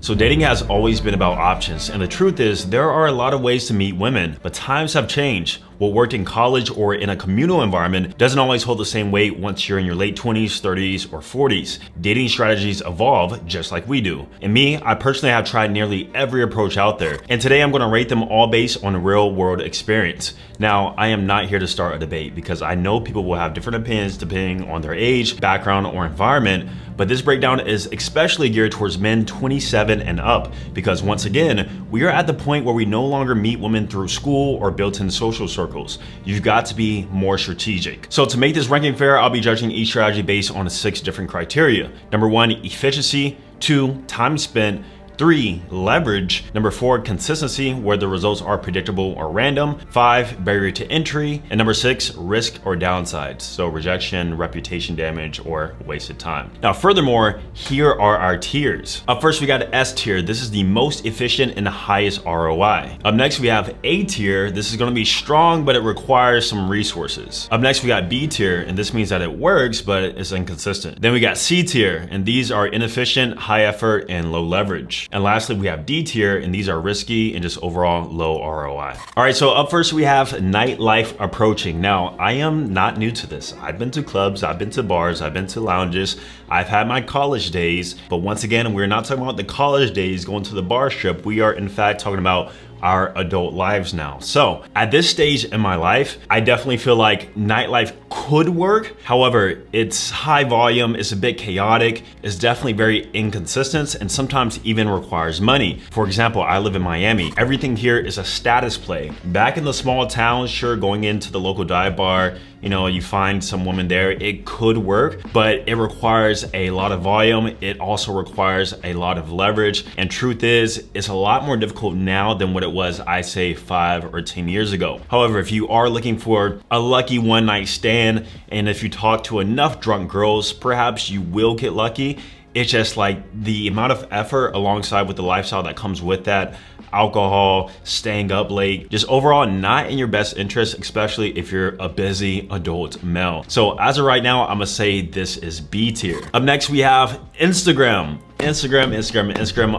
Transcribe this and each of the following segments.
So dating has always been about options, and the truth is there are a lot of ways to meet women, but times have changed. What worked in college or in a communal environment doesn't always hold the same weight once you're in your late 20s, 30s, or 40s. Dating strategies evolve just like we do. And me, I personally have tried nearly every approach out there, and today I'm going to rate them all based on real world experience. Now, I am not here to start a debate because I know people will have different opinions depending on their age, background, or environment, but this breakdown is especially geared towards men 27 and up because once again, we are at the point where we no longer meet women through school or built-in social circles. You've got to be more strategic. So to make this ranking fair, I'll be judging each strategy based on 6 different criteria. Number 1, efficiency. 2, time spent. 3, leverage. Number 4, consistency, where the results are predictable or random. 5, barrier to entry. And number 6, risk or downsides. So rejection, reputation damage, or wasted time. Now, furthermore, here are our tiers. Up first, we got S tier. This is the most efficient and the highest ROI. Up next, we have A tier. This is going to be strong, but it requires some resources. Up next, we got B tier, and this means that it works, but it's inconsistent. Then we got C tier, and these are inefficient, high effort, and low leverage. And lastly, we have D tier, and these are risky and just overall low ROI. All right, so up first we have nightlife approaching. Now, I am not new to this. I've been to clubs, I've been to bars, I've been to lounges, I've had my college days, but once again, we're not talking about the college days going to the bar strip. We are in fact talking about our adult lives now. So at this stage in my life, I definitely feel like nightlife could work. However, it's high volume, it's a bit chaotic, it's definitely very inconsistent, and sometimes even requires money. For example, I live in Miami. Everything here is a status play. Back in the small towns, sure, going into the local dive bar, you know, you find some woman there, it could work, but it requires a lot of volume. It also requires a lot of leverage. And truth is, it's a lot more difficult now than what it was, I say, 5 or 10 years ago. However, if you are looking for a lucky one night stand, and if you talk to enough drunk girls, perhaps you will get lucky. It's just like the amount of effort alongside with the lifestyle that comes with that, alcohol, staying up late, just overall not in your best interest, especially if you're a busy adult male. So as of right now, I'm gonna say this is B tier. Up next, we have Instagram,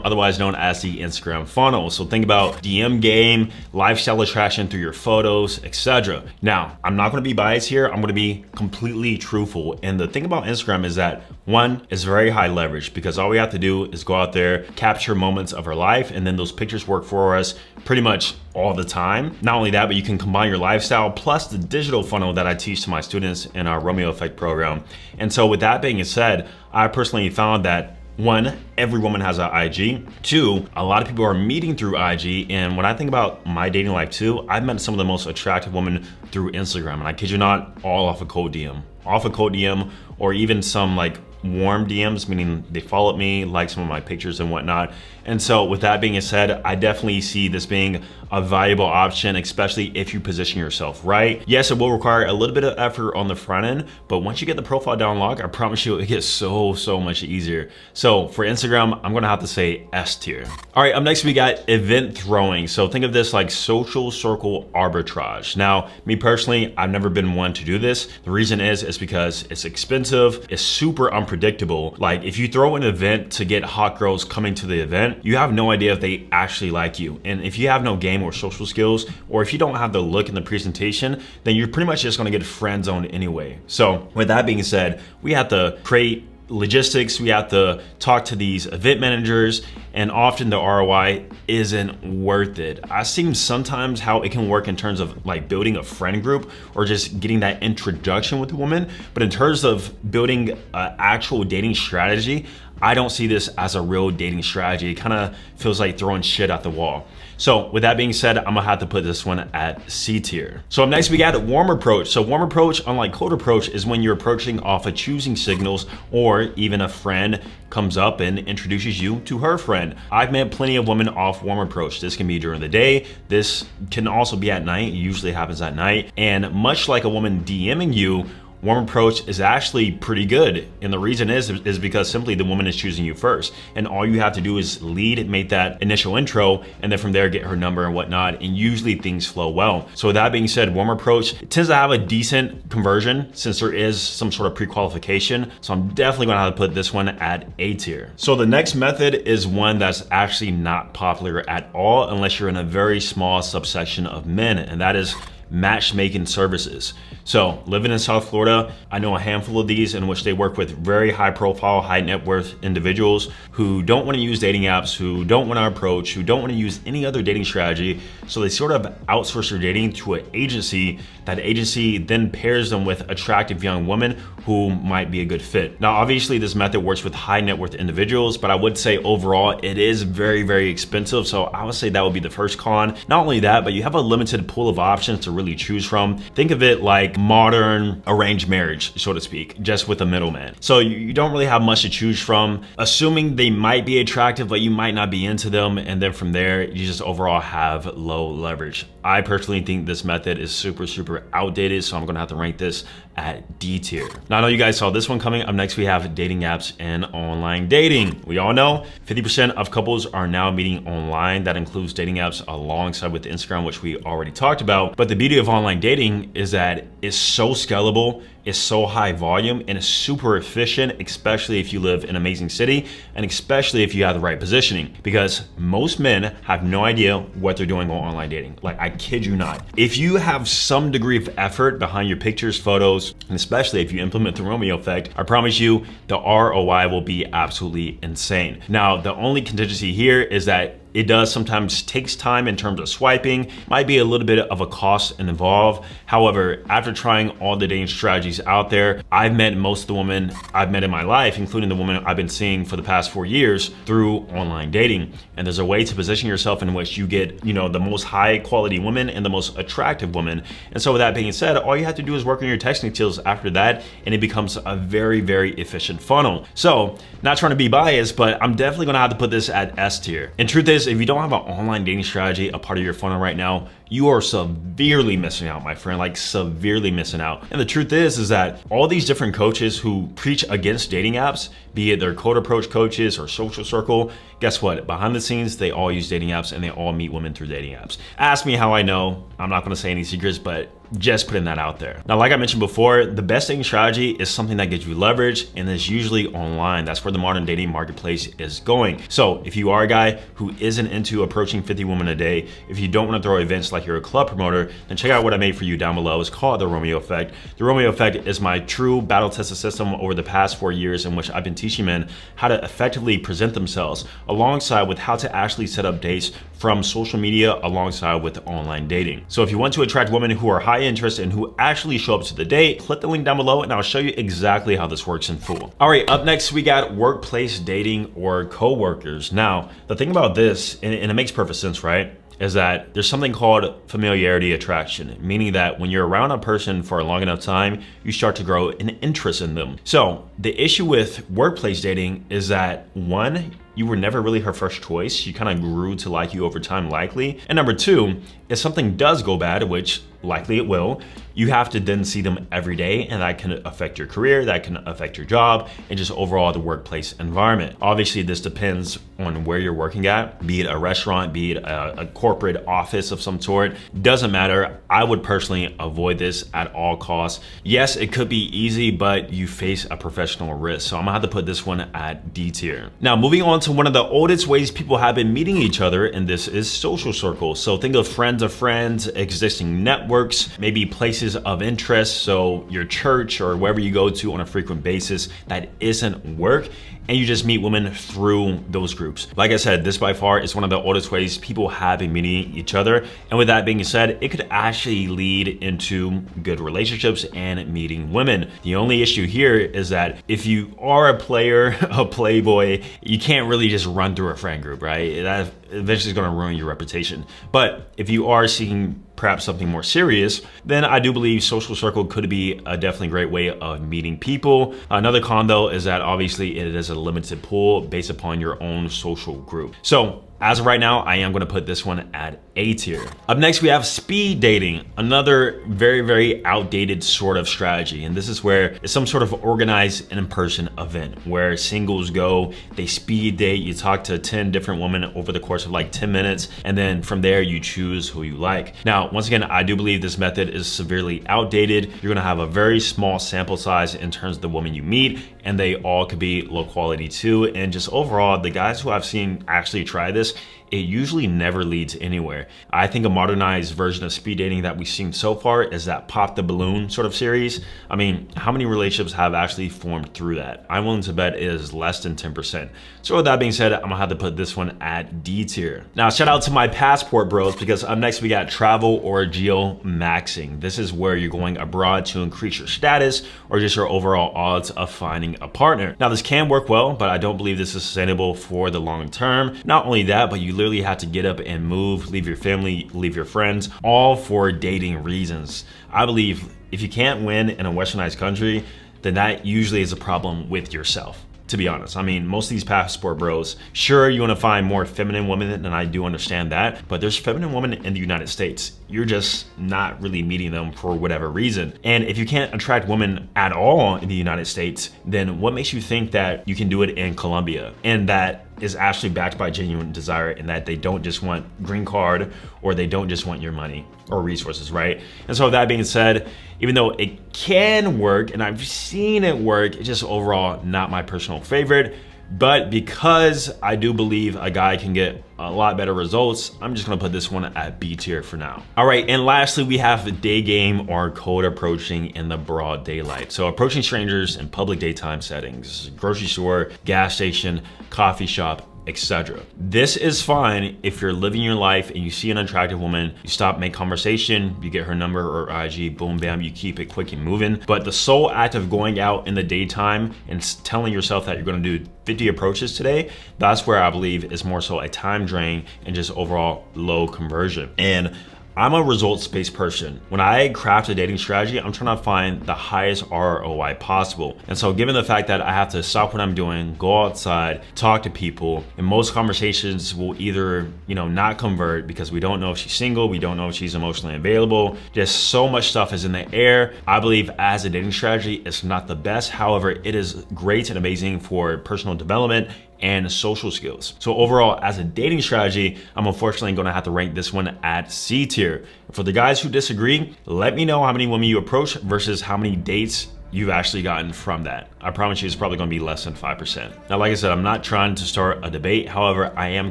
otherwise known as the Instagram funnel. So think about DM game, lifestyle attraction through your photos, etc. Now, I'm not gonna be biased here. I'm gonna be completely truthful. And the thing about Instagram is that 1, it's very high leverage because all we have to do is go out there, capture moments of our life, and then those pictures work for us pretty much all the time. Not only that, but you can combine your lifestyle plus the digital funnel that I teach to my students in our Romeo Effect program. And so with that being said, I personally found that 1, every woman has an IG. 2, a lot of people are meeting through IG. And when I think about my dating life too, I've met some of the most attractive women through Instagram. And I kid you not, all off a cold DM. Off a cold DM, or even some like warm DMs, meaning they followed me, like some of my pictures and whatnot. And so with that being said, I definitely see this being a valuable option, especially if you position yourself right. Yes, it will require a little bit of effort on the front end, but once you get the profile down locked, I promise you it gets so much easier. So for Instagram, I'm gonna have to say S tier. All right, up next we got event throwing. So think of this like social circle arbitrage. Now, me personally, I've never been one to do this. The reason is because it's expensive, it's super unpredictable. Like if you throw an event to get hot girls coming to the event, you have no idea if they actually like you. And if you have no game or social skills, or if you don't have the look in the presentation, then you're pretty much just gonna get friend zoned anyway. So with that being said, we have to create logistics, we have to talk to these event managers, and often the ROI isn't worth it. I've seen sometimes how it can work in terms of like building a friend group or just getting that introduction with a woman, but in terms of building an actual dating strategy, I don't see this as a real dating strategy. It kind of feels like throwing shit at the wall. So with that being said, I'm gonna have to put this one at C tier. So up next we got warm approach. So warm approach, unlike cold approach, is when you're approaching off of choosing signals, or even a friend comes up and introduces you to her friend. I've met plenty of women off warm approach. This can be during the day. This can also be at night. It usually happens at night. And much like a woman DMing you, warm approach is actually pretty good. And the reason is because simply the woman is choosing you first. And all you have to do is lead, make that initial intro, and then from there get her number and whatnot. And usually things flow well. So with that being said, warm approach tends to have a decent conversion since there is some sort of pre-qualification. So I'm definitely gonna have to put this one at A tier. So the next method is one that's actually not popular at all unless you're in a very small subsection of men, and that is matchmaking services. So living in South Florida, I know a handful of these in which they work with very high profile, high net worth individuals who don't want to use dating apps, who don't want to approach, who don't want to use any other dating strategy. So they sort of outsource their dating to an agency. That agency then pairs them with attractive young women who might be a good fit. Now, obviously this method works with high net worth individuals, but I would say overall it is very, very expensive. So I would say that would be the first con. Not only that, but you have a limited pool of options to really choose from. Think of it like modern arranged marriage, so to speak, just with a middleman. So you don't really have much to choose from, assuming they might be attractive, but you might not be into them. And then from there, you just overall have low leverage. I personally think this method is super, super outdated. So I'm gonna have to rank this at D tier. Now I know you guys saw this one coming. Up next, we have dating apps and online dating. We all know 50% of couples are now meeting online. That includes dating apps alongside with Instagram, which we already talked about. But the beauty of online dating is that it's so scalable, it's so high volume, and it's super efficient, especially if you live in an amazing city and especially if you have the right positioning, because most men have no idea what they're doing on online dating. Like, I kid you not. If you have some degree of effort behind your pictures, photos, and especially if you implement the Romeo effect, I promise you the ROI will be absolutely insane. Now, the only contingency here is that it does sometimes takes time in terms of swiping, might be a little bit of a cost involved. However, after trying all the dating strategies out there, I've met most of the women I've met in my life, including the woman I've been seeing for the past 4 years through online dating. And there's a way to position yourself in which you get, you know, the most high quality women and the most attractive women. And so with that being said, all you have to do is work on your texting skills after that, and it becomes a very, very efficient funnel. So not trying to be biased, but I'm definitely gonna have to put this at S tier. And truth is, if you don't have an online dating strategy a part of your funnel right now, you are severely missing out, my friend, like severely missing out. And the truth is that all these different coaches who preach against dating apps, be it their cold approach coaches or social circle, guess what? Behind the scenes, they all use dating apps and they all meet women through dating apps. Ask me how I know. I'm not gonna say any secrets, but just putting that out there. Now, like I mentioned before, the best dating strategy is something that gives you leverage and is usually online. That's where the modern dating marketplace is going. So if you are a guy who isn't into approaching 50 women a day, if you don't want to throw events like you're a club promoter, then check out what I made for you down below. It's called the Romeo Effect. The Romeo Effect is my true battle tested system over the past 4 years in which I've been teaching men how to effectively present themselves alongside with how to actually set up dates from social media alongside with online dating. So if you want to attract women who are high interest and who actually show up to the date, click the link down below and I'll show you exactly how this works in full. All right, up next we got workplace dating or coworkers. Now, the thing about this, and it makes perfect sense, right? Is that there's something called familiarity attraction, meaning that when you're around a person for a long enough time, you start to grow an interest in them. So the issue with workplace dating is that one, you were never really her first choice. She kind of grew to like you over time, likely. And number two, if something does go bad, which likely it will, you have to then see them every day, and that can affect your career, that can affect your job, and just overall the workplace environment. Obviously, this depends on where you're working at, be it a restaurant, be it a corporate office of some sort. Doesn't matter. I would personally avoid this at all costs. Yes, it could be easy, but you face a professional risk. So I'm gonna have to put this one at D tier. Now, moving on to one of the oldest ways people have been meeting each other, and this is social circles. So think of friends, existing networks, maybe places of interest, so your church or wherever you go to on a frequent basis that isn't work, and you just meet women through those groups. Like I said, this by far is one of the oldest ways people have been meeting each other. And with that being said, it could actually lead into good relationships and meeting women. The only issue here is that if you are a player, a playboy, you can't really just run through a friend group, right? That eventually is gonna ruin your reputation. But if you are seeking perhaps something more serious, then I do believe social circle could be a definitely great way of meeting people. Another con though is that obviously it is a limited pool based upon your own social group. So as of right now, I am gonna put this one at A tier. Up next, we have speed dating, another very, very outdated sort of strategy. And this is where it's some sort of organized in-person event where singles go, they speed date, you talk to 10 different women over the course of like 10 minutes, and then from there you choose who you like. Now, once again, I do believe this method is severely outdated. You're gonna have a very small sample size in terms of the women you meet, and they all could be low quality too. And just overall, the guys who I've seen actually try this, it usually never leads anywhere. I think a modernized version of speed dating that we've seen so far is that pop the balloon sort of series. I mean, how many relationships have actually formed through that? I'm willing to bet it is less than 10%. So with that being said, I'm gonna have to put this one at D tier. Now, shout out to my passport bros, because up next we got travel or geo-maxing. This is where you're going abroad to increase your status or just your overall odds of finding a partner. Now, this can work well, but I don't believe this is sustainable for the long term. Not only that, but you literally have to get up and move, leave your family, leave your friends, all for dating reasons. I believe if you can't win in a westernized country, then that usually is a problem with yourself, to be honest. I mean, most of these passport bros, sure, you want to find more feminine women, and I do understand that, but there's feminine women in the United States. You're just not really meeting them for whatever reason. And if you can't attract women at all in the United States, then what makes you think that you can do it in Colombia? And that is actually backed by genuine desire, and that they don't just want green card or they don't just want your money or resources, right? And so with that being said, even though it can work and I've seen it work, it's just overall not my personal favorite. But because I do believe a guy can get a lot better results, I'm just gonna put this one at B tier for now. All right, and lastly, we have the day game or cold approaching in the broad daylight. So approaching strangers in public daytime settings, grocery store, gas station, coffee shop, etc. This is fine if you're living your life and you see an attractive woman, you stop, make conversation, you get her number or IG, boom, bam, you keep it quick and moving. But the sole act of going out in the daytime and telling yourself that you're gonna do 50 approaches today, that's where I believe is more so a time drain and just overall low conversion. And I'm a results-based person. When I craft a dating strategy, I'm trying to find the highest ROI possible. And so given the fact that I have to stop what I'm doing, go outside, talk to people, and most conversations will either, not convert because we don't know if she's single, we don't know if she's emotionally available, just so much stuff is in the air. I believe as a dating strategy, it's not the best. However, it is great and amazing for personal development and social skills. So overall, as a dating strategy, I'm unfortunately gonna have to rank this one at C tier. For the guys who disagree, let me know how many women you approach versus how many dates you've actually gotten from that. I promise you it's probably gonna be less than 5%. Now, like I said, I'm not trying to start a debate. However, I am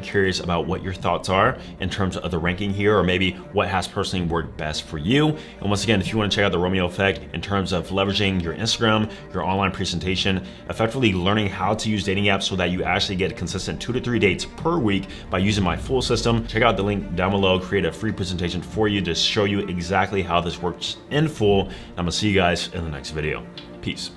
curious about what your thoughts are in terms of the ranking here, or maybe what has personally worked best for you. And once again, if you wanna check out the Romeo effect in terms of leveraging your Instagram, your online presentation, effectively learning how to use dating apps so that you actually get a consistent 2 to 3 dates per week by using my full system, check out the link down below, create a free presentation for you to show you exactly how this works in full. I'm gonna see you guys in the next video. Peace.